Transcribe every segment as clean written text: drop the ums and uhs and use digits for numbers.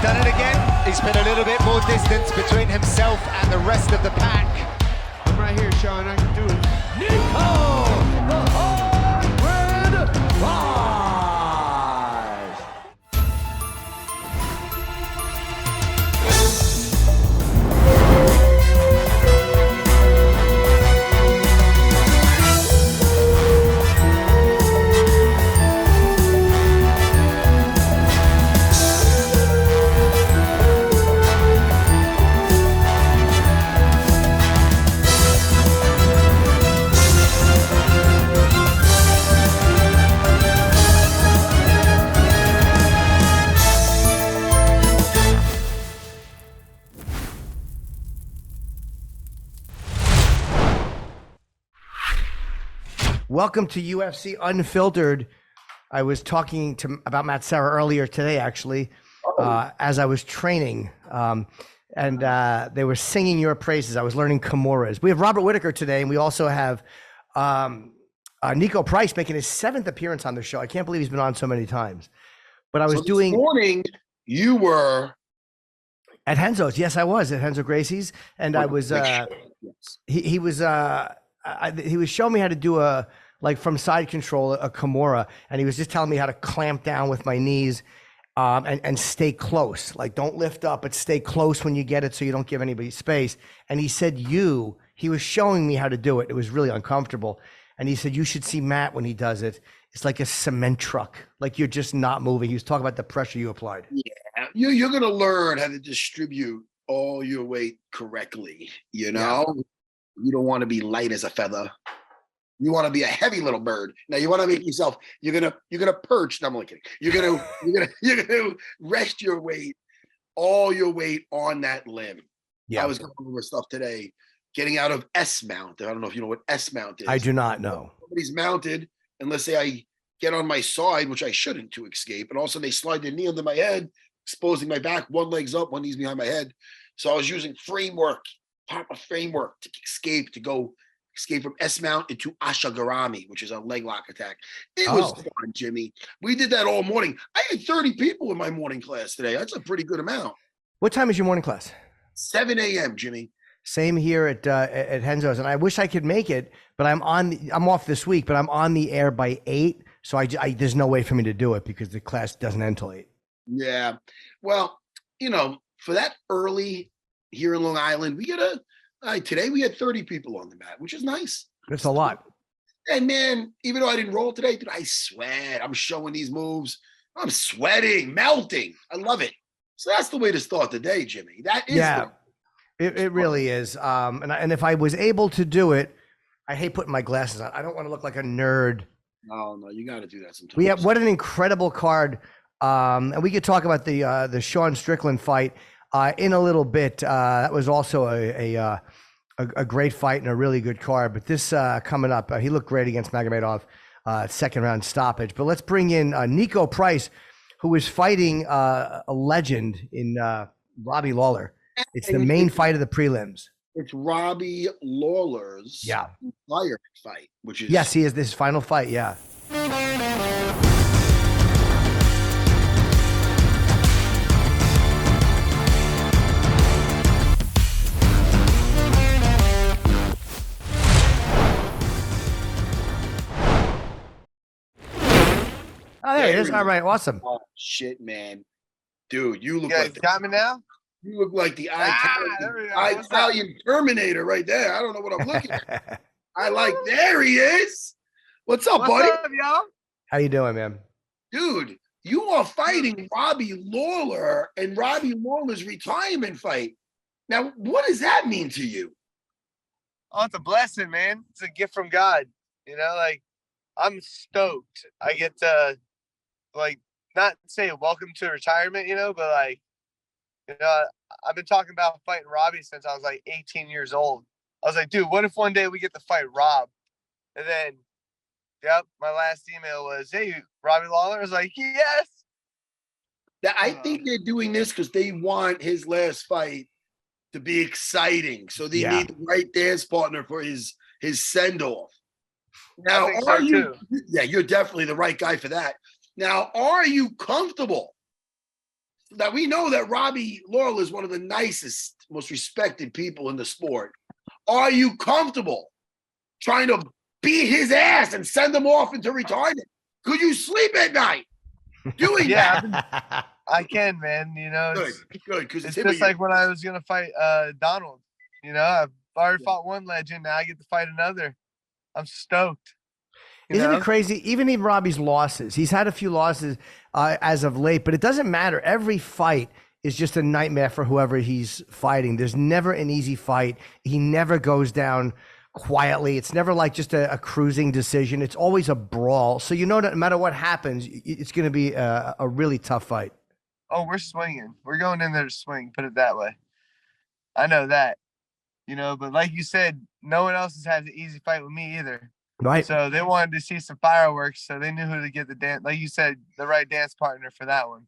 done it again. He's put a little bit more distance between himself and the rest of the pack. I'm right here, Sean. I can do it. Niko, the hybrid Price. Welcome to UFC Unfiltered. I was talking about Matt Serra earlier today, actually, as I was training, and they were singing your praises. I was learning Kimuras. We have Robert Whittaker today, and we also have Niko Price making his 7th appearance on the show. I can't believe he's been on so many times. But I was this morning, you were at Henzo's. Yes, I was at Henzo Gracie's, and I was. He was showing me how to do from side control, a Kimura, and he was just telling me how to clamp down with my knees and stay close. Like, don't lift up, but stay close when you get it so you don't give anybody space. And he said, he was showing me how to do it. It was really uncomfortable. And he said, you should see Matt when he does it. It's like a cement truck. Like, you're just not moving. He was talking about the pressure you applied. Yeah, you're going to learn how to distribute all your weight correctly. You know, You don't want to be light as a feather. You want to be a heavy little bird. Now you want to make yourself. You're gonna perch. No, I'm only kidding. You're gonna rest your weight, all your weight on that limb. Yeah. I was going over stuff today, getting out of S mount. I don't know if you know what S mount is. I do not know. Nobody's mounted, and let's say I get on my side, which I shouldn't, to escape, and also they slide their knee under my head, exposing my back. One leg's up, one knee's behind my head. So I was using proper framework to escape from S mount into Ashagarami, which is a leg lock attack. It was fun, Jimmy. We did that all morning. I had 30 people in my morning class today. That's a pretty good amount. What time is your morning class? 7 a.m., Jimmy. Same here at Henzo's, and I wish I could make it, but I'm off this week, but I'm on the air by 8, so there's no way for me to do it because the class doesn't end till 8. Yeah. Well, for that early here in Long Island, today we had 30 people on the mat, which is nice. That's a lot. And man, even though I didn't roll today, dude, I sweat. I'm showing these moves. I'm sweating, melting. I love it. So that's the way to start the day, Jimmy. That is. Yeah, it really is. And if I was able to do it, I hate putting my glasses on. I don't want to look like a nerd. No, you got to do that sometimes. What an incredible card. And we could talk about the Sean Strickland fight in a little bit. That was also a great fight and a really good card. But this coming up, he looked great against Magomedov, second round stoppage. But let's bring in Niko Price, who is fighting a legend in Robbie Lawler. It's the main fight of the prelims. It's Robbie Lawler's fire fight, which is he is this final fight. Yeah. Oh, there he is. All right, awesome. Oh, shit, man. Dude, you look like got me now? You look like the Italian Terminator right there. I don't know what I'm looking at. There he is. What's up, buddy? What's up, y'all? How you doing, man? Dude, you are fighting Robbie Lawler and Robbie Lawler's retirement fight. Now, what does that mean to you? Oh, it's a blessing, man. It's a gift from God. I'm stoked. I get to, not say welcome to retirement, but I've been talking about fighting Robbie since I was 18 years old. I was like, dude, what if one day we get to fight Rob? And then, my last email was, hey, Robbie Lawler. I was like, yes. I think they're doing this because they want his last fight to be exciting. So they need the right dance partner for his send-off. Now, you're definitely the right guy for that. Now, are you comfortable Now we know that Robbie Lawler is one of the nicest, most respected people in the sport. Are you comfortable trying to beat his ass and send him off into retirement? Could you sleep at night doing that? I can, man. You know, Good, because it's just like when I was gonna fight Donald. You know, I've already fought one legend. Now I get to fight another. I'm stoked. Isn't it crazy? Even in Robbie's losses, he's had a few losses as of late, but it doesn't matter. Every fight is just a nightmare for whoever he's fighting. There's never an easy fight. He never goes down quietly. It's never like just a cruising decision. It's always a brawl. So you know that no matter what happens, it's going to be a really tough fight. Oh, we're swinging. We're going in there to swing. Put it that way. I know that. You know, but like you said, no one else has had an easy fight with me either. Right. So they wanted to see some fireworks, so they knew who to get the dance. Like you said, the right dance partner for that one.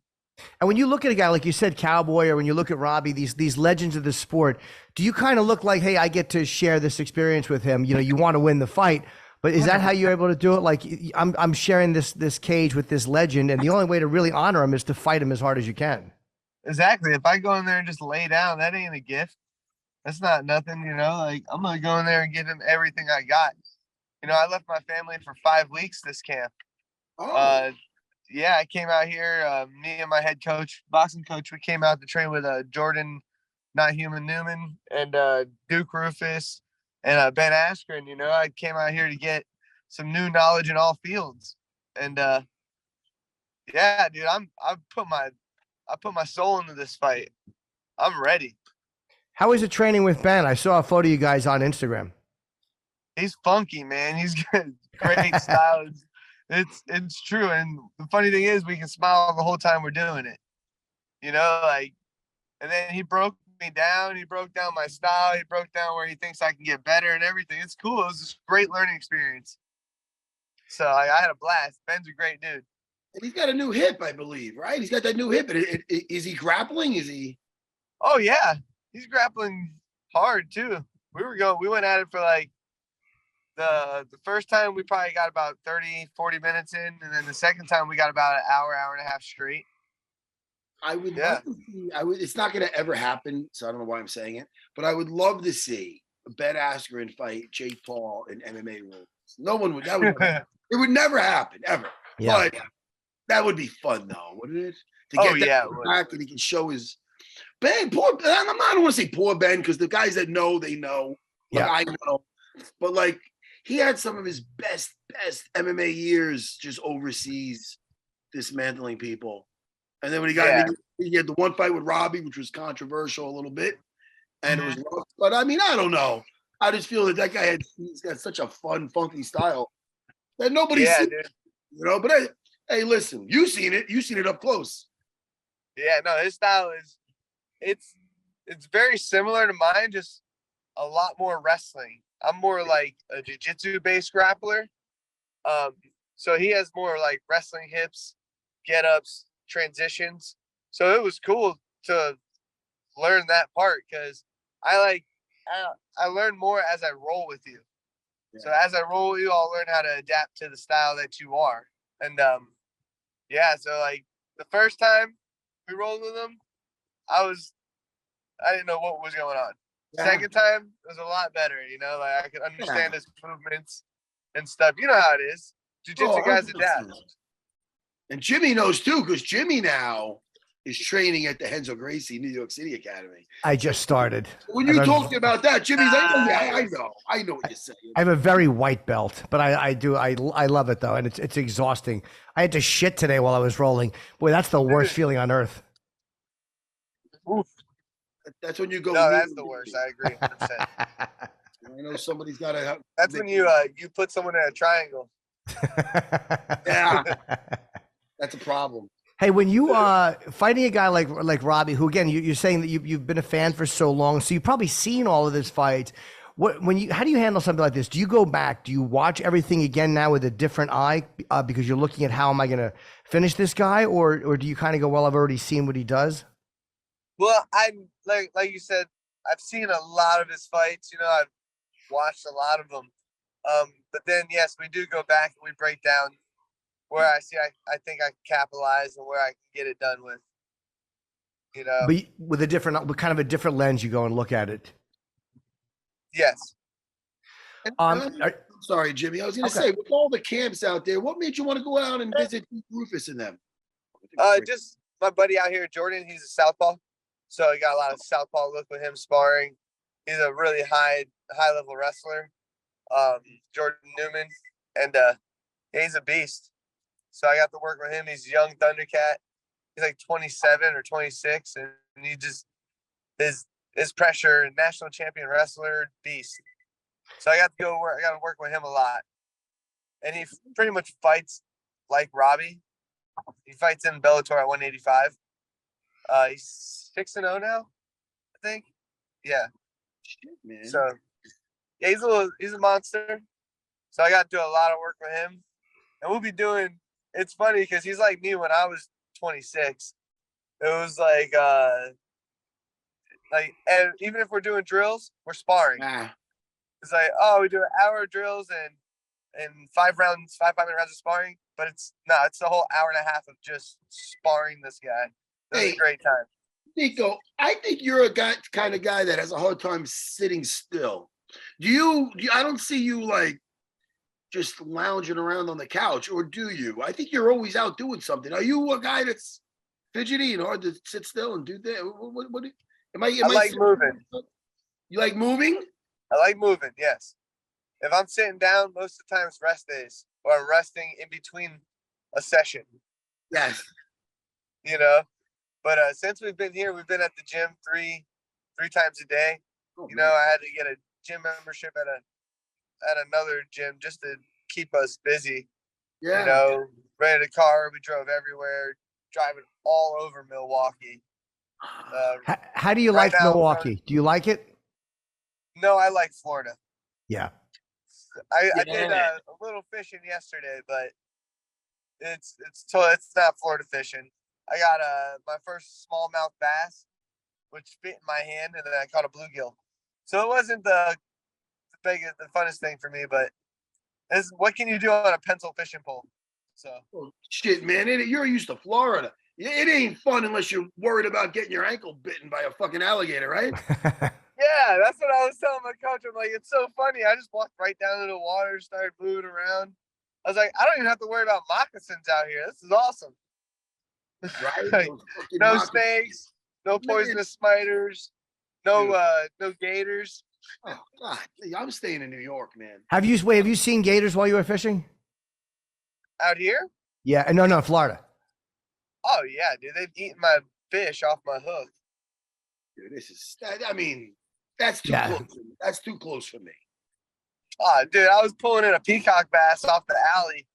And when you look at a guy like you said, Cowboy, or when you look at Robbie, these legends of the sport, do you kind of look like, hey, I get to share this experience with him? You know, you want to win the fight, but is that how you're able to do it? Like, I'm sharing this cage with this legend, and the only way to really honor him is to fight him as hard as you can. Exactly. If I go in there and just lay down, that ain't a gift. That's not nothing, you know. Like, I'm gonna go in there and give him everything I got. You know, I left my family for 5 weeks this camp. Oh. Yeah, I came out here. Me and my head coach, boxing coach, we came out to train with Jordan, Not Human Newman, and Duke Rufus, and Ben Askren. You know, I came out here to get some new knowledge in all fields. And yeah, dude, I put my soul into this fight. I'm ready. How is it training with Ben? I saw a photo of you guys on Instagram. He's funky, man. He's good. Great style. It's true. And the funny thing is we can smile the whole time we're doing it. You know, like, and then he broke me down. He broke down my style. He broke down where he thinks I can get better and everything. It's cool. It was a great learning experience. So I had a blast. Ben's a great dude. And he's got a new hip, I believe, right? He's got that new hip. Is he grappling? Is he? Oh yeah. He's grappling hard too. We went at it for like the first time we probably got about 30-40 minutes in, and then the second time we got about an hour and a half straight. I would love to see, it's not gonna ever happen, so I don't know why I'm saying it, but I would love to see Ben Askren fight Jake Paul in MMA rules. No one would, it would never happen, ever. Yeah. But that would be fun though, wouldn't it? To get that back and he can show his Ben, poor Ben. I don't want to say poor Ben, because the guys that know, they know. Like, I know. But like, he had some of his best MMA years just overseas, dismantling people. And then when he got he had the one fight with Robbie, which was controversial a little bit, and it was rough. But I mean, I don't know. I just feel that guy he's got such a fun, funky style that nobody's seen, you know. But hey, listen, you've seen it up close. Yeah, no, his style is it's very similar to mine, just a lot more wrestling. I'm more like a jiu-jitsu based grappler. So he has more like wrestling hips, get-ups, transitions. So it was cool to learn that part, because I learn more as I roll with you. Yeah. So as I roll with you, I'll learn how to adapt to the style that you are. And so like the first time we rolled with him, I didn't know what was going on. Yeah. Second time, it was a lot better, you know, like I could understand his movements and stuff. You know how it is. Jiu-jitsu guys adapt. And Jimmy knows too, because Jimmy now is training at the Renzo Gracie New York City Academy. I just started. When you talked about that, Jimmy's like, I know what you're saying. I have a very white belt, but I love it though, and it's exhausting. I had to shit today while I was rolling. Boy, that's the worst feeling on earth. Oof. That's when you go. No, that's the worst. I agree 100%. I know somebody's got to. That's when you put someone in a triangle. Yeah, that's a problem. Hey, when you fighting a guy like Robbie, who again you're saying that you've been a fan for so long, so you've probably seen all of his fights. How do you handle something like this? Do you go back? Do you watch everything again now with a different eye because you're looking at how am I going to finish this guy, or do you kind of go, well, I've already seen what he does? Well, I'm like you said, I've seen a lot of his fights. You know, I've watched a lot of them. But then, yes, we do go back and we break down where I see I think I can capitalize and where I can get it done with. you know. But with kind of a different lens, you go and look at it. Yes. I'm sorry, Jimmy. I was going to Okay. say, with all the camps out there, what made you want to go out and visit Rufus and them? Just my buddy out here, Jordan. He's a southpaw, so I got a lot of southpaw look with him sparring. He's a really high level wrestler, Jordan Newman, and he's a beast. So I got to work with him. He's a young Thundercat. He's like 27 or 26, and he just his pressure, national champion wrestler, beast. So I got to work with him a lot, and he pretty much fights like Robbie. He fights in Bellator at 185. He's 6-0 now, I think. Yeah. Shit, man. So yeah, he's a monster. So I got to do a lot of work with him, and we'll be doing. It's funny because he's like me when I was 26. It was like and even if we're doing drills, we're sparring. It's like, oh, we do an hour of drills and 5-minute rounds of sparring, but it's the whole hour and a half of just sparring this guy. It was a great time. Niko, I think you're a kind of guy that has a hard time sitting still. I don't see you like just lounging around on the couch, or do you? I think you're always out doing something. Are you a guy that's fidgety and hard to sit still and do that? I like moving. You like moving? I like moving, yes. If I'm sitting down, most of the time it's rest days, or I'm resting in between a session. Yes. You know, but since we've been here, we've been at the gym three times a day. Oh, you know, I had to get a gym membership at another gym just to keep us busy. Yeah. You know, rented a car. We drove everywhere, driving all over Milwaukee. How do you like Milwaukee? Do you like it? No, I like Florida. Yeah. I did a little fishing yesterday, but it's not Florida fishing. I got my first smallmouth bass, which fit in my hand, and then I caught a bluegill. So it wasn't the funnest thing for me, but what can you do on a pencil fishing pole? So shit, man, you're used to Florida. It ain't fun unless you're worried about getting your ankle bitten by a fucking alligator, right? Yeah, that's what I was telling my coach. I'm like, it's so funny. I just walked right down into the water, started moving around. I was like, I don't even have to worry about moccasins out here. This is awesome. Right? Like, no snakes, no poisonous spiders, no gators. Oh God, I'm staying in New York, man. Have you seen gators while you were fishing? Out here? Yeah, no, Florida. Oh yeah, dude, they've eaten my fish off my hook. Dude, that's too close. That's too close for me. Oh, dude, I was pulling in a peacock bass off the alley,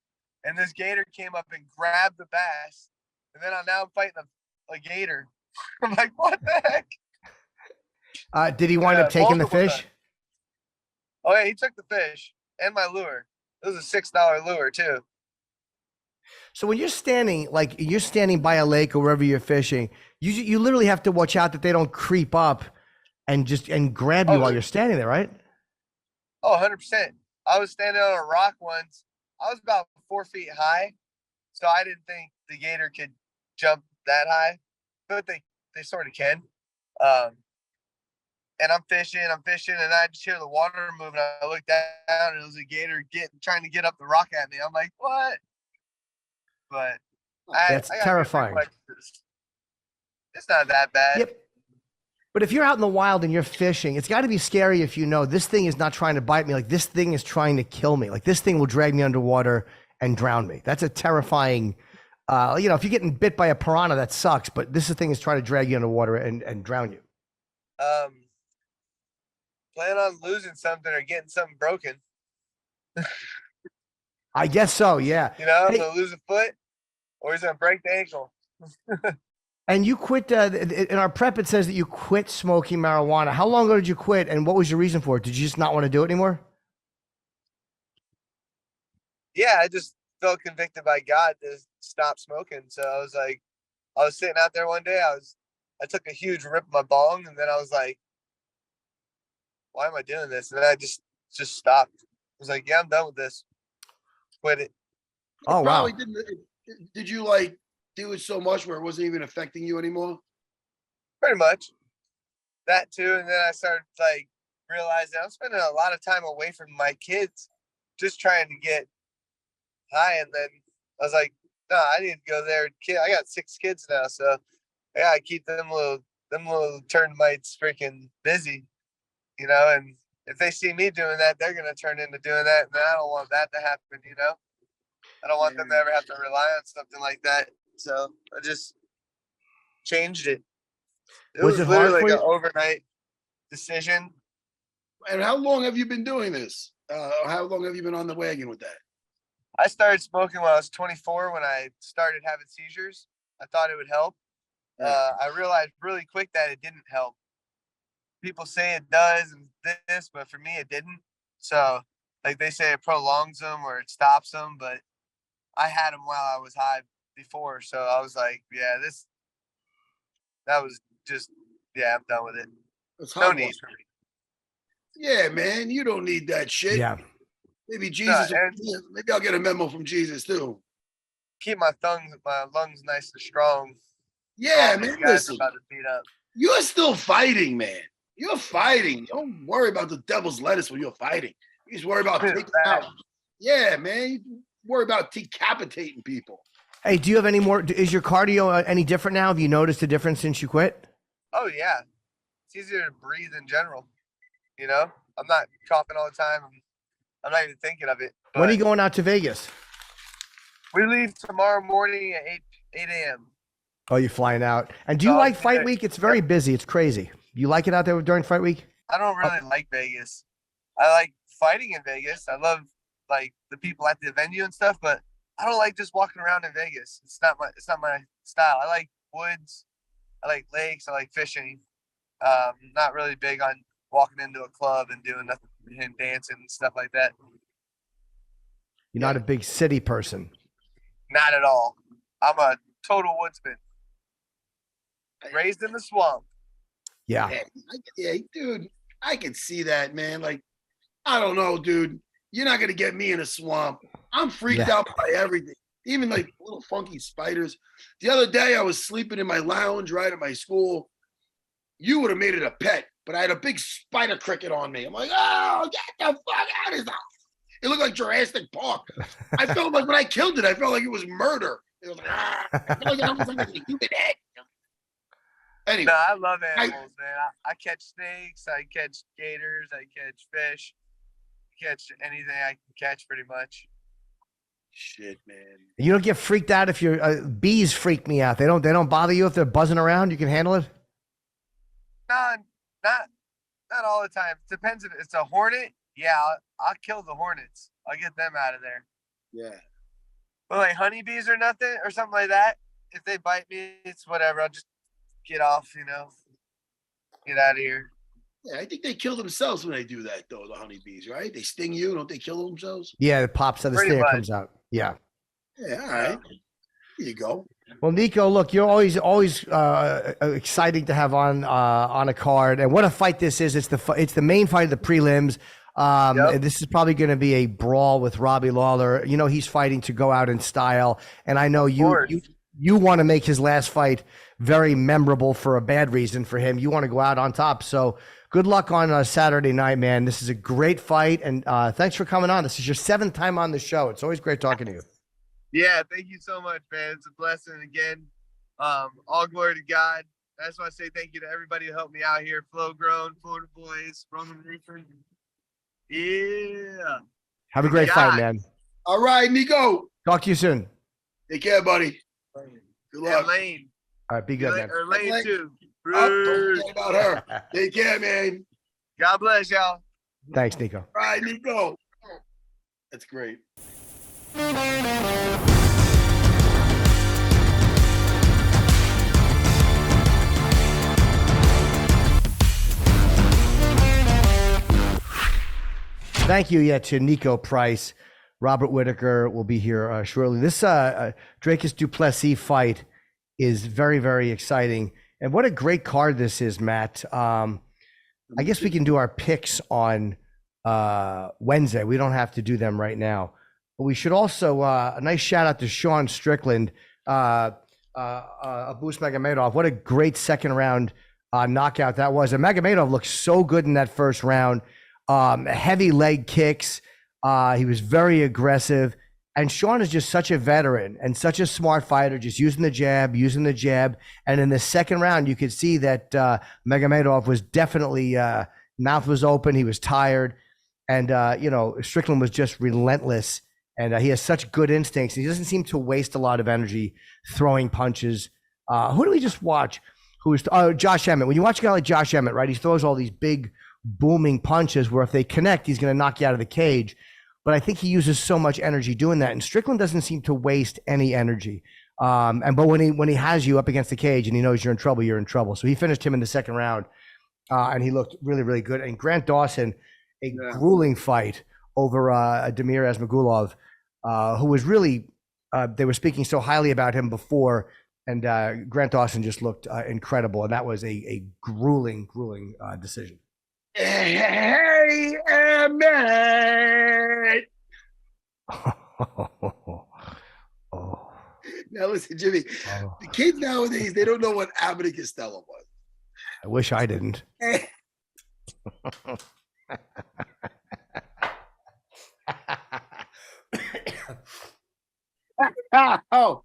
and this gator came up and grabbed the bass, and then I'm fighting a gator. I'm like, what the heck? Did he wind up taking the fish? Times. Oh yeah, he took the fish and my lure. It was a $6 lure too. So when you're standing by a lake or wherever you're fishing, you literally have to watch out that they don't creep up and grab you while you're standing there, right? Oh, 100%. I was standing on a rock once. I was about 4 feet high, so I didn't think the gator could jump that high, but they sort of can. And I'm fishing, and I just hear the water moving. I look down, and it was a gator trying to get up the rock at me. I'm like, what? But that's terrifying. It's not that bad. Yep. But if you're out in the wild and you're fishing, it's got to be scary if you know this thing is not trying to bite me. Like this thing is trying to kill me. Like this thing will drag me underwater and drown me. That's a terrifying, if you're getting bit by a piranha, that sucks. But this thing is trying to drag you underwater and drown you. Plan on losing something or getting something broken. I guess so, yeah. He's gonna lose a foot or he's gonna break the ankle. And you quit, in our prep, it says that you quit smoking marijuana. How long ago did you quit, and what was your reason for it? Did you just not want to do it anymore? Yeah, I just felt convicted by God to stop smoking. So I was sitting out there one day, I took a huge rip of my bong, and then I was like, why am I doing this? And then I just stopped. I was like, yeah, I'm done with this. Quit it. Oh, wow. Did you do it so much where it wasn't even affecting you anymore? Pretty much that too. And then I started like realizing I'm spending a lot of time away from my kids, just trying to get high. And then I was like, no, I need to go there. I got 6 kids now, so I gotta keep them little termites freaking busy, you know. And if they see me doing that, they're gonna turn into doing that, and I don't want that to happen, you know. I don't want them to ever have to rely on something like that. So I just changed it. It was literally like an overnight decision. And how long have you been doing this? How long have you been on the wagon with that? I started smoking when I was 24 when I started having seizures. I thought it would help. I realized really quick that it didn't help. People say it does and this, but for me, it didn't. So, like they say it prolongs them or it stops them, but I had them while I was high before. So I was like, yeah, that was just, yeah, I'm done with it. No need for me. Yeah, man, you don't need that shit. Yeah. Maybe Jesus. Maybe I'll get a memo from Jesus too. Keep my lungs nice and strong. Yeah, man. Listen, about to beat up. You're still fighting, man. You're fighting. Don't worry about the devil's lettuce when you're fighting. You just worry about taking out. Yeah, man. You worry about decapitating people. Hey, do you have any more? Is your cardio any different now? Have you noticed a difference since you quit? Oh yeah, it's easier to breathe in general. You know, I'm not coughing all the time. I'm not even thinking of it. When are you going out to Vegas? We leave tomorrow morning at 8 a.m. Oh, you're flying out. And do you like fight week? It's very busy. It's crazy. You like it out there during fight week? I don't really like Vegas. I like fighting in Vegas. I love like the people at the venue and stuff, but I don't like just walking around in Vegas. It's not my style. I like woods. I like lakes. I like fishing. Not really big on walking into a club and doing nothing and dancing and stuff like that. You're not a big city person. Not at all. I'm a total woodsman. Raised in the swamp. Yeah. Yeah, dude, I can see that, man. Like, I don't know, dude. You're not gonna get me in a swamp. I'm freaked out by everything, even like little funky spiders. The other day, I was sleeping in my lounge right at my school. You would have made it a pet, but I had a big spider cricket on me. I'm like, oh, get the fuck out of here. It looked like Jurassic Park. I felt like when I killed it, I felt like it was murder. It was like, I felt like it was like a human head. Anyway, no, I love animals, man. I catch snakes, I catch gators, I catch fish, catch anything I can catch pretty much. Shit, man. You don't get freaked out if your bees freak me out. They don't bother you if they're buzzing around. You can handle it. No, not all the time. Depends if it's a hornet. Yeah, I'll kill the hornets. I'll get them out of there. Yeah. But like honeybees or nothing or something like that, if they bite me, it's whatever. I'll just get off, you know, get out of here. Yeah, I think they kill themselves when they do that, though, the honeybees, right? They sting you. Don't they kill themselves? Yeah, it pops out, the stinger comes out. Yeah. Yeah, all right. Here you go. Well, Niko, look, you're always exciting to have on a card. And what a fight this is. It's the main fight of the prelims. This is probably going to be a brawl with Robbie Lawler. You know, he's fighting to go out in style. And I know you want to make his last fight very memorable for a bad reason for him. You want to go out on top. So good luck on Saturday night, man. This is a great fight. And thanks for coming on. This is your 7th time on the show. It's always great talking to you. Yeah, thank you so much, man. It's a blessing again. All glory to God. I just want to say thank you to everybody who helped me out here. Flow Grown, Florida Boys, Roman Roofer. Yeah. Have a great fight, man. All right, Niko. Talk to you soon. Take care, buddy. Good luck. Lane. All right, be good, man. Or Lane, too. Don't forget about her. Take care, man. God bless y'all. Thanks, Niko. All right, Niko. That's great. Thank you, to Niko Price. Robert Whittaker will be here shortly. This Dricus Du Plessis fight is very, very exciting. And what a great card this is, Matt. I guess we can do our picks on Wednesday. We don't have to do them right now. But we should also, a nice shout out to Sean Strickland, Abus Magomedov. What a great second round knockout that was. And Magomedov looked so good in that first round. Heavy leg kicks. He was very aggressive. And Sean is just such a veteran and such a smart fighter, just using the jab. And in the second round, you could see that Magomedov was definitely, mouth was open. He was tired. And, Strickland was just relentless. And he has such good instincts. He doesn't seem to waste a lot of energy throwing punches. Who do we just watch? Josh Emmett. When you watch a guy like Josh Emmett, right, he throws all these big booming punches where if they connect, he's going to knock you out of the cage. But I think he uses so much energy doing that. And Strickland doesn't seem to waste any energy. But when he has you up against the cage and he knows you're in trouble, you're in trouble. So he finished him in the second round. And he looked really, really good. And Grant Dawson, grueling fight over Damir Asmagulov, who was really, they were speaking so highly about him before. And Grant Dawson just looked incredible. And that was a grueling decision. Hey, Emmett! Now listen, Jimmy. The kids nowadays, they don't know what Abbott and Costello was. I wish I didn't. Oh,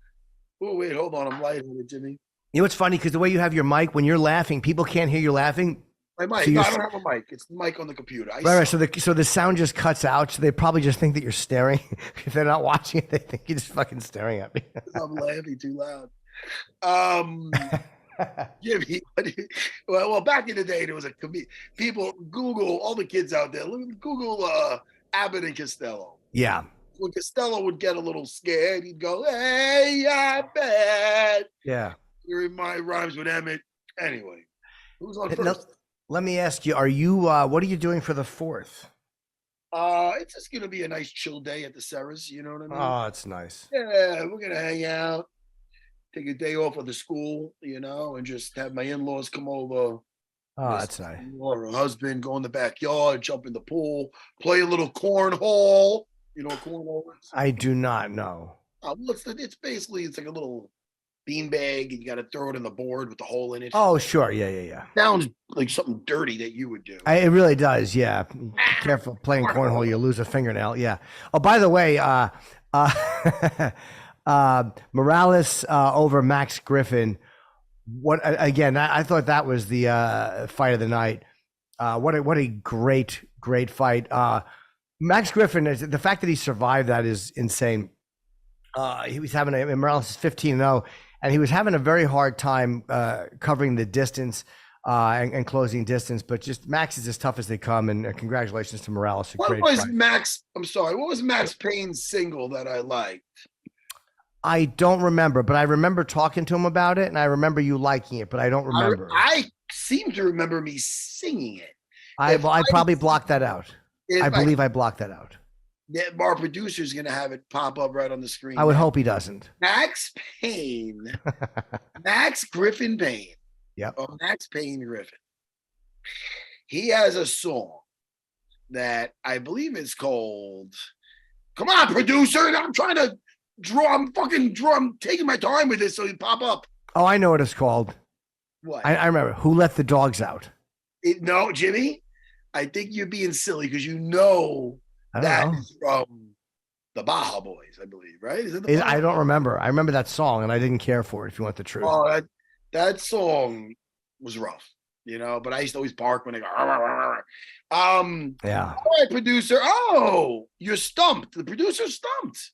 wait, hold on. I'm lightheaded, Jimmy. You know what's funny? Because the way you have your mic, when you're laughing, people can't hear you laughing. My mic. So no, I don't have a mic. It's the mic on the computer. Right. So the sound just cuts out. So they probably just think that you're staring. If they're not watching it, they think you're just fucking staring at me. I'm laughing too loud. Jimmy, well, back in the day, there was people Google, all the kids out there, Google Abbott and Costello. Yeah. When Costello would get a little scared, he'd go, "Hey, Abbott." Yeah. My rhymes with Emmett. Anyway, who's on first? Let me ask you, what are you doing for the 4th? It's just gonna be a nice chill day at the Serras, you know what I mean? Oh, it's nice. Yeah, we're gonna hang out, take a day off of the school, and just have my in-laws come over. Oh, that's nice. Or a husband, go in the backyard, jump in the pool, play a little cornhole. You know what cornhole is? I do not know. It's basically like a little beanbag, and you got to throw it in the board with the hole in it. Oh, sure. Yeah. Sounds like something dirty that you would do. It really does. Yeah. Be careful playing cornhole. You lose a fingernail. Yeah. Oh, by the way, Morales over Max Griffin. I thought that was the fight of the night. What a great fight. Max Griffin, the fact that he survived that is insane. He was Morales is 15-0, and he was having a very hard time covering the distance and closing distance. But just Max is as tough as they come, and congratulations to Morales. What was Max Payne's single that I liked? I don't remember, but I remember talking to him about it, and I remember you liking it, but I don't remember. I seem to remember me singing it. I probably blocked that out. I believe I blocked that out. Our producer's going to have it pop up right on the screen. I would hope he doesn't. Max Payne. Max Griffin Payne. Yep. Or Max Payne Griffin. He has a song that I believe is called, come on, producer. I'm trying to draw. I'm taking my time with this so you pop up. Oh, I know what it's called. What? I remember. Who Let the Dogs Out? No, Jimmy. I think you're being silly because that is from the Baja Boys, I believe, right? Is it I don't remember. I remember that song, and I didn't care for it, if you want the truth. Oh, that song was rough, but I used to always bark when they go, yeah. All right, producer. Oh, you're stumped. The producer's stumped.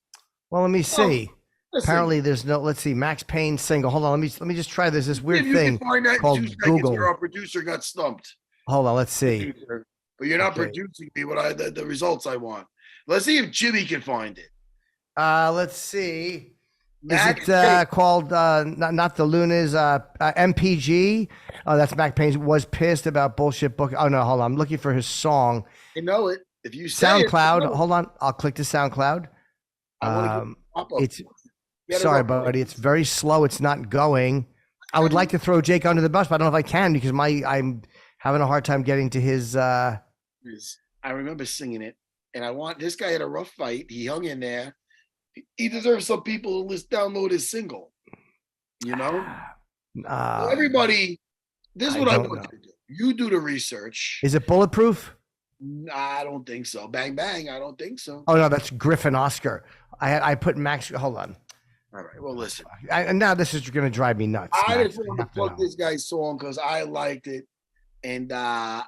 Well, let me see. Listen. Apparently, there's no. Let's see. Max Payne single. Hold on. Let me just try this weird thing called Google. Our producer got stumped. Hold on. Let's see. Producer. But you're not producing me the results I want. Let's see if Jimmy can find it. Let's see. Is it called not the Lunas MPG? Oh, that's Mac Payne was pissed about bullshit book. Oh no, hold on. I'm looking for his song. I know it. If you say SoundCloud, hold on. I'll click to SoundCloud. It's sorry, buddy. It's very slow. It's not going. I would like to throw Jake under the bus, but I don't know if I can because I'm having a hard time getting to his. I remember singing it, and this guy had a rough fight. He hung in there. He deserves some people to download his single. Everybody This is I what I don't want know. you to do. You do the research. Is it bulletproof? Nah, I don't think so. Bang bang. I don't think so. Oh no, that's Griffin Oscar. I put Max. Hold on. All right. Well, listen. And now this is going to drive me nuts. I Max. just wanted I to have to plug know. this guy's song because I liked it, and I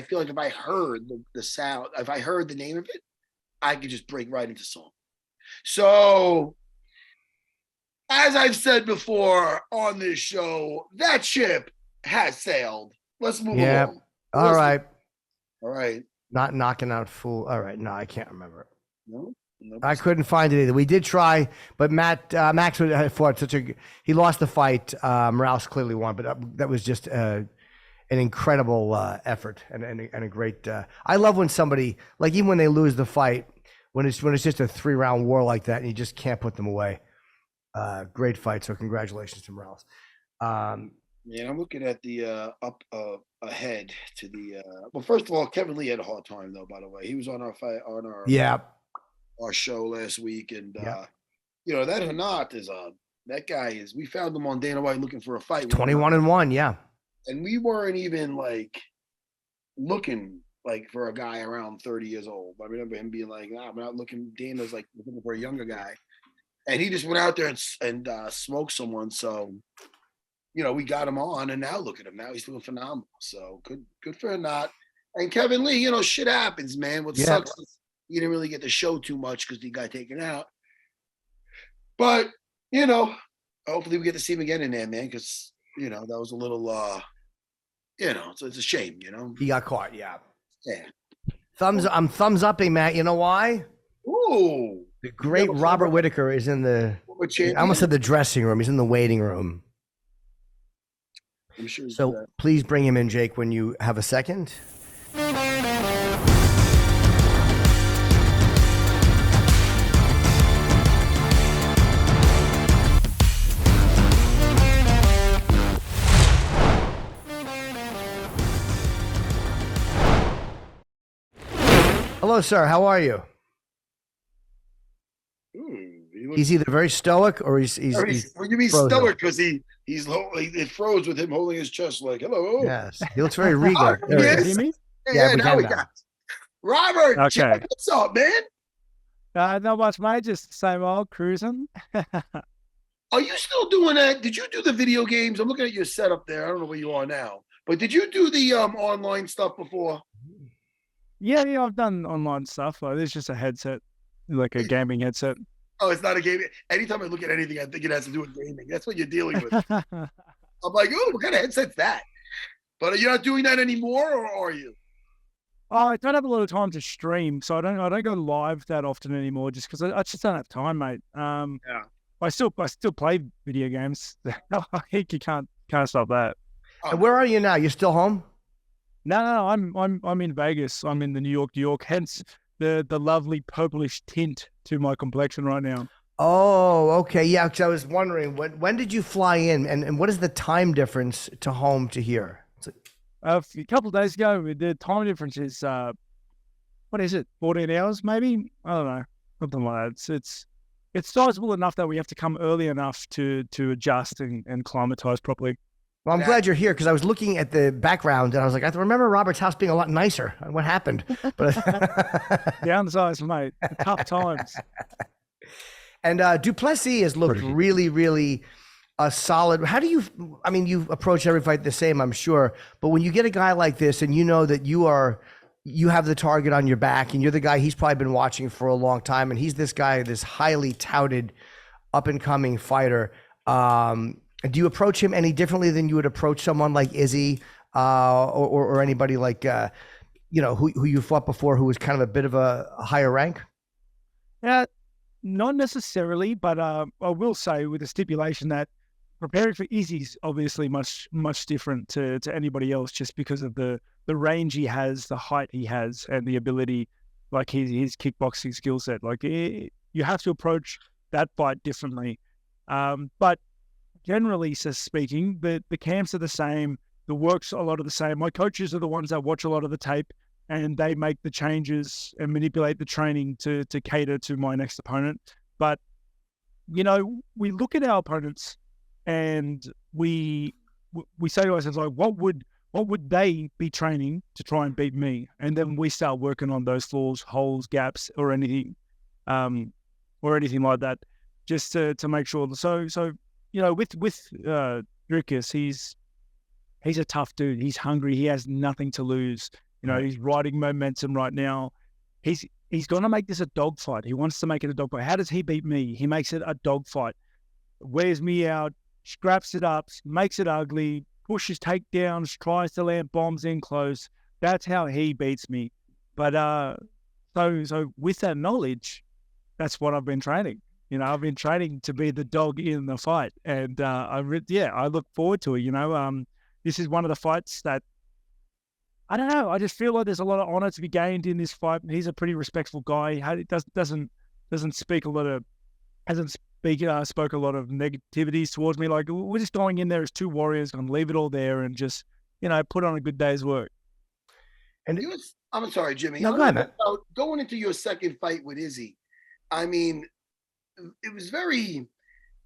feel like if I heard the sound, if I heard the name of it, I could just break right into song. So, as I've said before on this show, that ship has sailed. Let's move Yep. along. All right. All right. Not knocking out fool. All right. No, I can't remember. No. Nope. I couldn't find it either. We did try, but Max had fought he lost the fight. Morales clearly won, but that was just an incredible effort and a great. I love when somebody, like, even when they lose the fight, when it's just a 3-round war like that, and you just can't put them away. Great fight. So congratulations to Morales. Yeah, I'm looking at the up ahead to the. Well, first of all, Kevin Lee had a hard time though. By the way, he was on our fight on our show last week, and you know that Hanat is that guy is. We found him on Dana White looking for a fight. 21-1, yeah. And we weren't even like looking like for a guy around 30 years old. I remember him being like, "Nah, we're not looking." Dana's like looking for a younger guy, and he just went out there and smoked someone. So, you know, we got him on, and now look at him. Now he's doing phenomenal. So good for Hanat. And Kevin Lee, you know, shit happens, man. What sucks is he didn't really get to show too much because he got taken out. But, you know, hopefully we get to see him again in there, man, because, you know, that was a little, you know, it's a shame, you know. He got caught, yeah. Yeah. I'm thumbs upping, Matt. You know why? Ooh. The great Robert Whittaker is in the, I almost said the dressing room. He's in the waiting room. I'm sure. So please bring him in, Jake, when you have a second. Hello, sir. How are you? He's either very stoic or he's what do you mean frozen. stoic? Because it froze with him holding his chest like, hello. Yes, he looks very regal. Oh, There he yes. is. Hear me? Yeah, we now can we now. got Robert. Okay. Jack, what's up, man? Not much, mate. Just the same old cruising. Are you still doing that? Did you do the video games? I'm looking at your setup there. I don't know where you are now, but did you do the online stuff before? Yeah, I've done online stuff. Like, there's just a headset, like a gaming headset. Oh, it's not a game. Anytime I look at anything, I think it has to do with gaming. That's what you're dealing with. I'm like, oh, what kind of headset's that? But you're not doing that anymore, or are you? Oh, I don't have a lot of time to stream, so I don't go live that often anymore, just because I just don't have time, mate. Yeah. I still play video games. I think you can't stop that. And where are you now? You still home? No, I'm in Vegas. I'm in the New York. Hence the lovely purplish tint to my complexion right now. Oh, okay. Yeah, because I was wondering when did you fly in, and what is the time difference to home to here? A couple of days ago, the time difference is what is it? 14 hours, maybe? I don't know, something like that. It's sizable enough that we have to come early enough to adjust and climatize properly. Well, I'm glad you're here because I was looking at the background and I was like, I remember Robert's house being a lot nicer. What happened? But Downsized, mate. Tough times. And Du Plessis has looked really, really solid. How do you? I mean, you approach every fight the same, I'm sure. But when you get a guy like this, and you know that you have the target on your back, and you're the guy he's probably been watching for a long time, and he's this guy, this highly touted, up and coming fighter. Do you approach him any differently than you would approach someone like Izzy or anybody like who you fought before, who was kind of a bit of a higher rank? Yeah, not necessarily, but I will say with the stipulation that preparing for Izzy's obviously much different to anybody else, just because of the range he has, the height he has, and the ability, like his kickboxing skill set. Like you have to approach that fight differently. But generally speaking, the camps are the same. The work's a lot of the same. My coaches are the ones that watch a lot of the tape, and they make the changes and manipulate the training to cater to my next opponent. But, we look at our opponents and we we say to ourselves, like, what would they be training to try and beat me? And then we start working on those flaws, holes, gaps, or anything like that, just to make sure. So with Dricus, he's a tough dude. He's hungry. He has nothing to lose. He's riding momentum right now. He's going to make this a dogfight. He wants to make it a dogfight. How does he beat me? He makes it a dogfight. Wears me out, scraps it up, makes it ugly, pushes takedowns, tries to land bombs in close. That's how he beats me. But so with that knowledge, that's what I've been training. I've been training to be the dog in the fight, and I look forward to it. This is one of the fights that, I don't know, I just feel like there's a lot of honor to be gained in this fight. He's a pretty respectful guy. He doesn't speak a lot of, spoke a lot of negativities towards me. Like, we're just going in there as two warriors, going to leave it all there and just, put on a good day's work. And I'm sorry, Jimmy. No, go ahead, man. Going into your second fight with Izzy, I mean, it was very.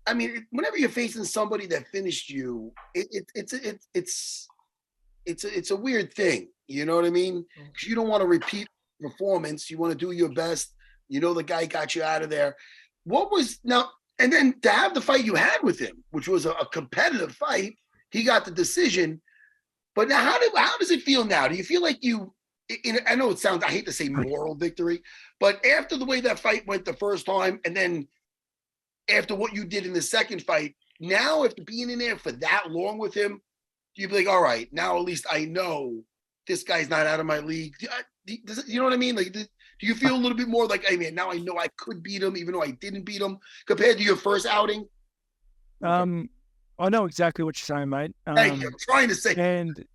I mean, whenever you're facing somebody that finished you, it's a weird thing. You know what I mean? Because you don't want to repeat performance. You want to do your best. The guy got you out of there. What was now? And then to have the fight you had with him, which was a competitive fight, he got the decision. But now, how does it feel now? Do you feel like I know it sounds, I hate to say moral victory, but after the way that fight went the first time, and then after what you did in the second fight, now after being in there for that long with him, you'd be like, all right, now at least I know this guy's not out of my league. You know what I mean? Like, do you feel a little bit more like, hey man, now I know I could beat him, even though I didn't beat him, compared to your first outing? I know exactly what you're saying, mate. Thank you. I'm trying to say. And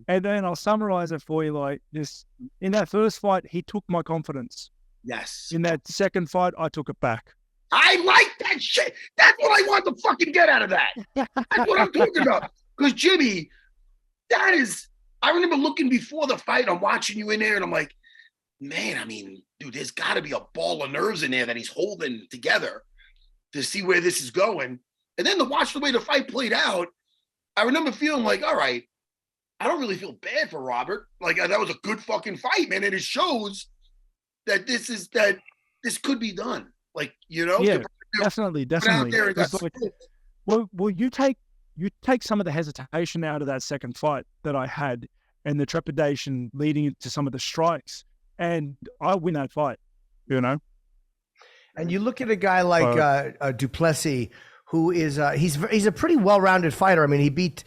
and then I'll summarize it for you. Like this, in that first fight, he took my confidence. Yes. In that second fight, I took it back. I like that shit. That's what I want to fucking get out of that. That's what I'm talking about. Because Jimmy, I remember looking before the fight, I'm watching you in there, and I'm like, man, I mean, dude, there's got to be a ball of nerves in there that he's holding together to see where this is going. And then to watch the way the fight played out, I remember feeling like, all right, I don't really feel bad for Robert. Like, that was a good fucking fight, man. And it shows that this could be done. Like, Yeah, definitely. Like, well, you take some of the hesitation out of that second fight that I had and the trepidation leading into some of the strikes, and I win that fight, And you look at a guy like Du Plessis, who is he's a pretty well-rounded fighter. I mean, he beat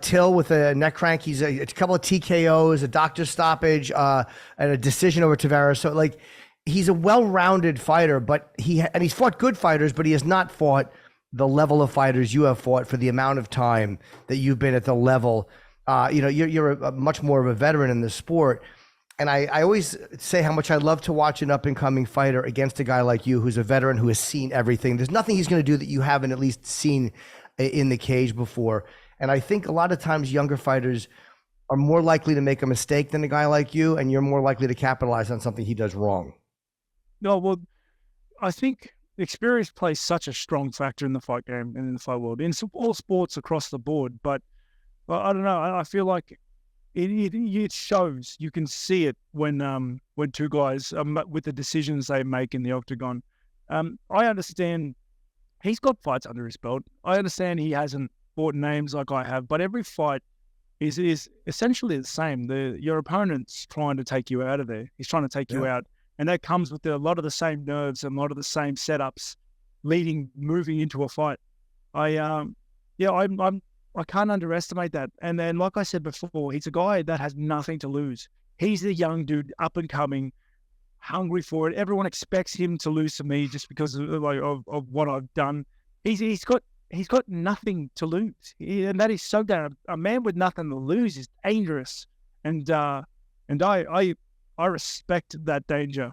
Till with a neck crank. He's a couple of TKOs, a doctor stoppage, and a decision over Tavares. So like, he's a well-rounded fighter, but he's fought good fighters, but he has not fought the level of fighters you have fought for the amount of time that you've been at the level. You're a much more of a veteran in the sport. And I always say how much I love to watch an up-and-coming fighter against a guy like you who's a veteran who has seen everything. There's nothing he's going to do that you haven't at least seen in the cage before. And I think a lot of times younger fighters are more likely to make a mistake than a guy like you, and you're more likely to capitalize on something he does wrong. No, well, I think experience plays such a strong factor in the fight game and in the fight world, in all sports across the board. But I don't know. I feel like it shows. You can see it when two guys with the decisions they make in the octagon. I understand he's got fights under his belt. I understand he hasn't fought names like I have, but every fight is essentially the same. Your opponent's trying to take you out of there. He's trying to take you out, and that comes with a lot of the same nerves and a lot of the same setups, moving into a fight. I can't underestimate that. And then, like I said before, he's a guy that has nothing to lose. He's a young dude, up and coming, hungry for it. Everyone expects him to lose to me just because of what I've done. He's got nothing to lose, and that is so damn. A man with nothing to lose is dangerous, and I respect that danger.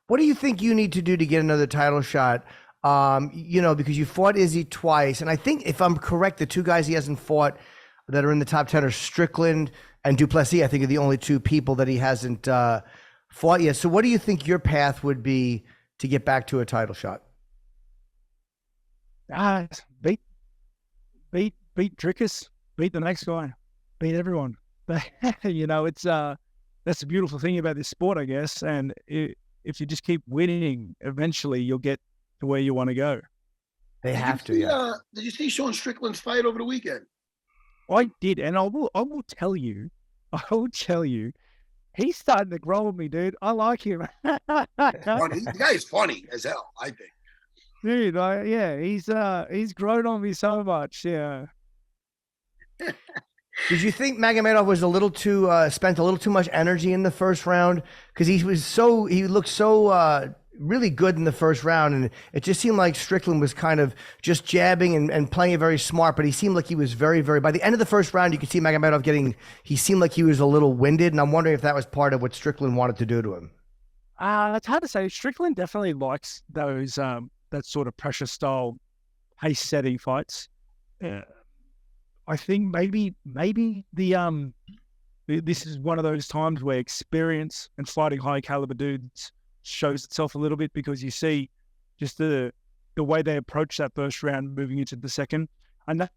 What do you think you need to do to get another title shot? Because you fought Izzy twice. And I think, if I'm correct, the two guys he hasn't fought that are in the top 10 are Strickland and Du Plessis. I think are the only two people that he hasn't fought yet. So what do you think your path would be to get back to a title shot? beat Dricus, beat the next guy, beat everyone. You know, it's that's the beautiful thing about this sport, I guess. And if you just keep winning, eventually you'll get to where you want to go. They have to. Yeah. Did you see Sean Strickland's fight over the weekend? I did, and I will tell you, he's starting to grow with me, dude. I like him. The guy is funny as hell, I think. Dude, he's grown on me so much. Yeah. Did you think Magomedov was a little too spent a little too much energy in the first round? Because he looked so really good in the first round, and it just seemed like Strickland was kind of just jabbing and playing it very smart. But he seemed like he was very, very. By the end of the first round, you could see Magomedov he seemed like he was a little winded, and I'm wondering if that was part of what Strickland wanted to do to him. It's hard to say. Strickland definitely likes those that sort of pressure style, pace setting fights. I think maybe this is one of those times where experience and fighting high caliber dudes shows itself a little bit, because you see just the way they approach that first round moving into the second. And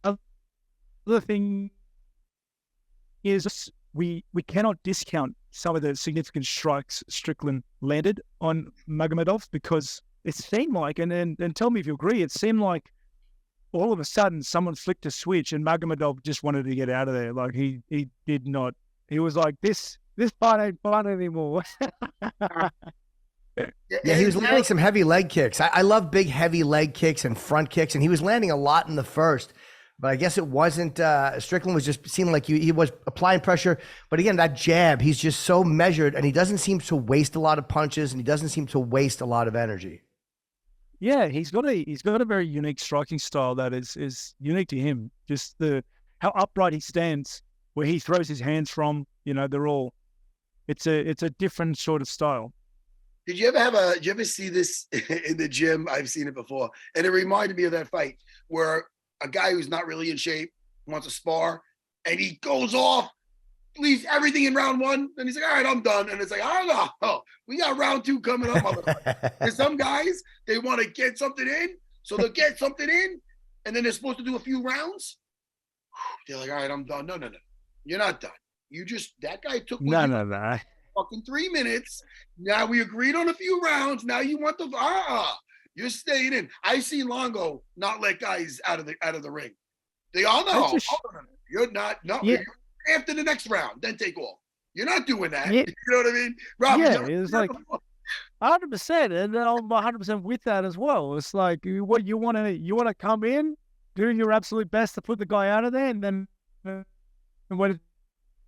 the thing is, we cannot discount some of the significant strikes Strickland landed on Magomedov, because it seemed like, and tell me if you agree, it seemed like all of a sudden someone flicked a switch and Magomedov just wanted to get out of there. Like he did not. He was like, this fight ain't fun anymore. Yeah, he was landing some heavy leg kicks. I love big, heavy leg kicks and front kicks, and he was landing a lot in the first. But I guess it wasn't. Strickland was just seeming like he was applying pressure. But again, that jab, he's just so measured, and he doesn't seem to waste a lot of punches, and he doesn't seem to waste a lot of energy. Yeah, he's got a very unique striking style that is unique to him. Just how upright he stands, where he throws his hands from. You know, it's a different sort of style. Did you ever see this in the gym? I've seen it before, and it reminded me of that fight where a guy who's not really in shape wants to spar, and he goes off, leaves everything in round one, and he's like, all right, I'm done. And it's like, oh, we got round two coming up. There's some guys, they want to get something in, so they'll get something in, and then they're supposed to do a few rounds. They're like, all right, I'm done. No, you're not done. That guy took No. fucking 3 minutes. Now we agreed on a few rounds. Now you want you're staying in. I see Longo not let guys out of the ring. They all know. You're not. No, yeah. After the next round, then take off. You're not doing that. Yeah. You know what I mean? Rob, yeah, it was like 100%, and I'm 100% with that as well. It's like, what you want to come in, do your absolute best to put the guy out of there, and then when it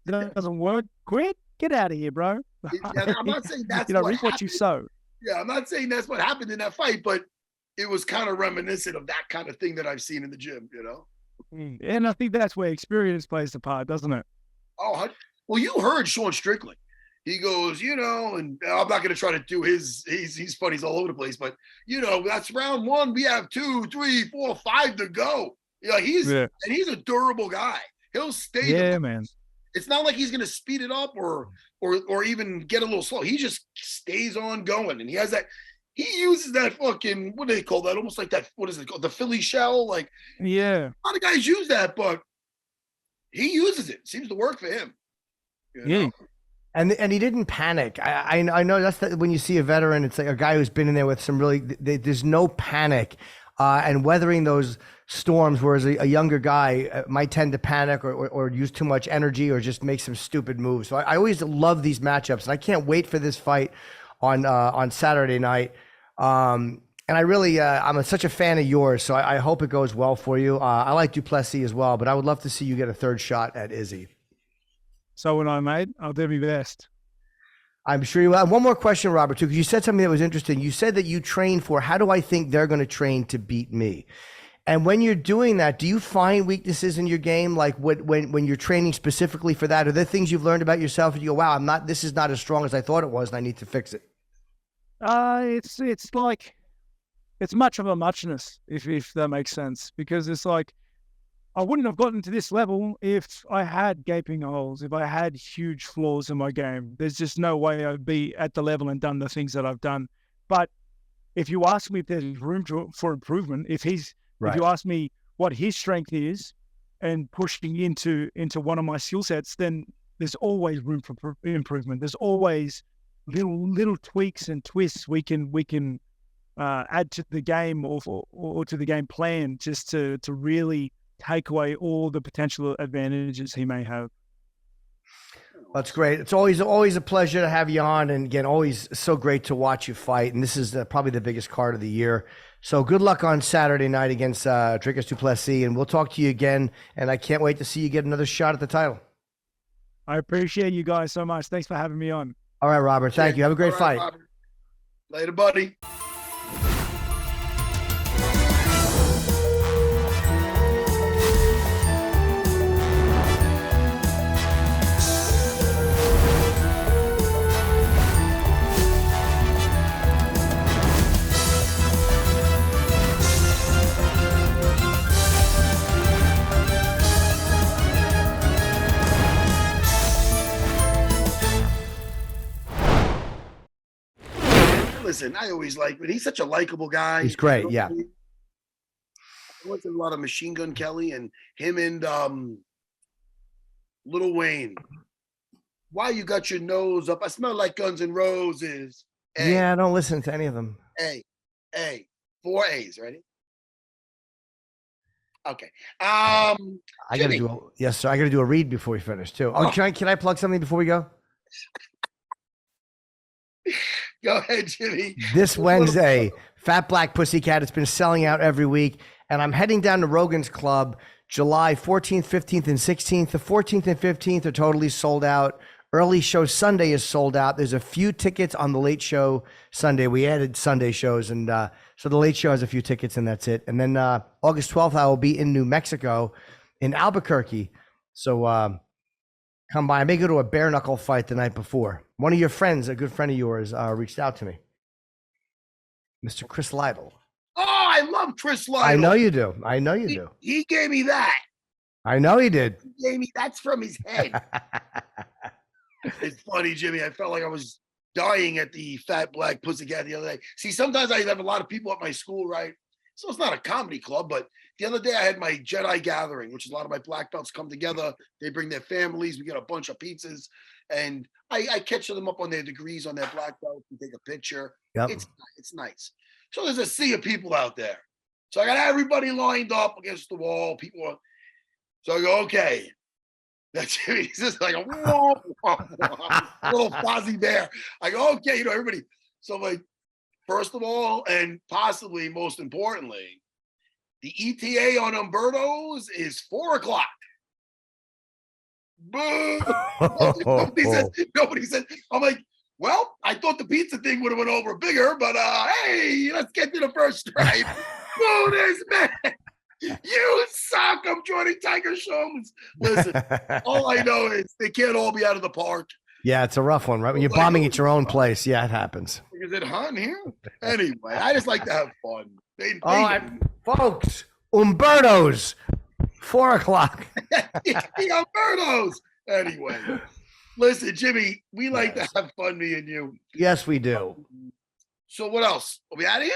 doesn't work, quit. Get out of here, bro. Yeah, I'm not saying that's reap what you sow. Yeah, I'm not saying that's what happened in that fight, but it was kind of reminiscent of that kind of thing that I've seen in the gym, you know? And I think that's where experience plays a part, doesn't it? Oh, well, you heard Sean Strickland. He goes, and I'm not going to try to do he's funny, he's all over the place, but, that's round one. We have 2, 3, 4, 5 to go. And he's a durable guy. He'll stay. Yeah, man. It's not like he's going to speed it up or even get a little slow. He just stays on going, and he uses that fucking, what do they call that? Almost like that. What is it called? The Philly shell. Like, yeah, a lot of guys use that, but he uses it. Seems to work for him. Yeah. And he didn't panic. I know that's when you see a veteran, it's like a guy who's been in there with some really. There's no panic. And weathering those storms, whereas a younger guy might tend to panic or use too much energy or just make some stupid moves. So I always love these matchups, and I can't wait for this fight on Saturday night. And I really, I'm such a fan of yours, so I hope it goes well for you. I like Du Plessis as well, but I would love to see you get a third shot at Izzy. So when I made, I'll do my best. I'm sure you will. One more question, Robert, too, because you said something that was interesting. You said that you train for, how do I think they're going to train to beat me? And when you're doing that, do you find weaknesses in your game? Like when you're training specifically for that, are there things you've learned about yourself and you go, wow, this is not as strong as I thought it was and I need to fix it? It's like, it's much of a muchness, if that makes sense, because it's like, I wouldn't have gotten to this level if I had gaping holes, if I had huge flaws in my game. There's just no way I'd be at the level and done the things that I've done. But if you ask me if there's room for improvement, if you ask me what his strength is and pushing into one of my skill sets, then there's always room for improvement. There's always little tweaks and twists we can add to the game or to the game plan, just to really take away all the potential advantages he may have. That's great. It's always a pleasure to have you on, and again, always so great to watch you fight. And this is probably the biggest card of the year. So good luck on Saturday night against Dricus Du Plessis, and we'll talk to you again. And I can't wait to see you get another shot at the title. I appreciate you guys so much. Thanks for having me on. All right, Robert. Thank you. Have a great fight. Robert. Later, buddy. Listen, I always like, but he's such a likable guy. He's great, yeah. I went to a lot of Machine Gun Kelly and him and Lil Wayne. Why you got your nose up? I smell like Guns N' Roses. Hey, Yeah, I don't listen to any of them. hey, 4 A's, ready? Okay. I gotta Jimmy. yes, sir. I gotta do a read before we finish too. Oh, can I plug something before we go? Go ahead, Jimmy. This Wednesday, Fat Black Pussycat. It's been selling out every week. And I'm heading down to Rogan's Club July 14th, 15th, and 16th. The 14th and 15th are totally sold out. Early show Sunday is sold out. There's a few tickets on the late show Sunday. We added Sunday shows. And so the late show has a few tickets, and that's it. And then August 12th, I will be in New Mexico, in Albuquerque. So come by. I may go to a bare knuckle fight the night before. One of your friends, a good friend of yours, reached out to me. Mr. Chris Lytle. Oh, I love Chris Lytle. I know you do. I know you do. He gave me that. I know he did. He gave me that's from his head. It's funny, Jimmy. I felt like I was dying at the Fat Black Pussycat the other day. See, sometimes I have a lot of people at my school, right? So it's not a comedy club, but the other day I had my Jedi gathering, which is a lot of my black belts come together. They bring their families. We get a bunch of pizzas, and I catch them up on their degrees on their black belt and take a picture. Yep. It's nice. So there's a sea of people out there. So I got everybody lined up against the wall. People are, so I go, okay. That's Jimmy. He's just like a whoa, little Fozzie Bear. I go, okay, everybody. So I'm like, first of all, and possibly most importantly, the ETA on Umberto's is 4 o'clock. Boo! Nobody said. I'm like, well, I thought the pizza thing would have went over bigger, but hey, let's get to the first stripe. Boo this man. You suck. I'm joining Tiger Showman's. Listen, all I know is they can't all be out of the park. Yeah, it's a rough one, right? When you're bombing at your own place, yeah, it happens. Is it hot in here? Anyway, I just like to have fun. Folks, Umberto's, 4 o'clock. the Umberto's. Anyway, listen, Jimmy, we like to have fun, me and you. Yes, we do. So what else? Are we out of here?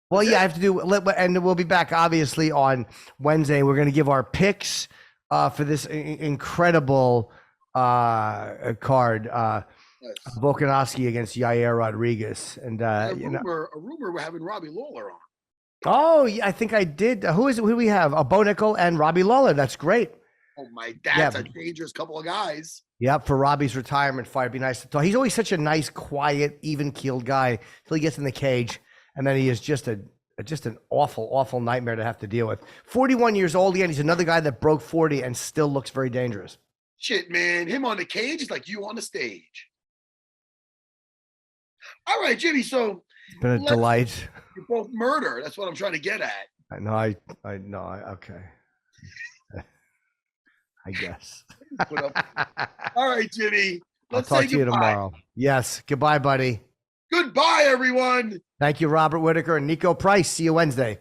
Well, yeah, I have to do, and we'll be back obviously on Wednesday. We're going to give our picks for this incredible card, Volkanovski against Yair Rodriguez, and a rumor we're having Robbie Lawler on. Oh, yeah, I think I did. Who is it? Who do we have? Bo Nickel and Robbie Lawler. That's great. Oh my, that's a dangerous couple of guys. Yeah, for Robbie's retirement fight, it'd be nice to talk. He's always such a nice, quiet, even-keeled guy till he gets in the cage. And then he is just an awful, awful nightmare to have to deal with. 41 years old again. He's another guy that broke 40 and still looks very dangerous. Shit, man. Him on the cage is like you on the stage. All right, Jimmy. So it's been a delight. You're both murder. That's what I'm trying to get at. I know. Okay. I guess. All right, Jimmy. Let's talk to you tomorrow. Yes. Goodbye, buddy. Goodbye, everyone. Thank you, Robert Whittaker and Niko Price. See you Wednesday.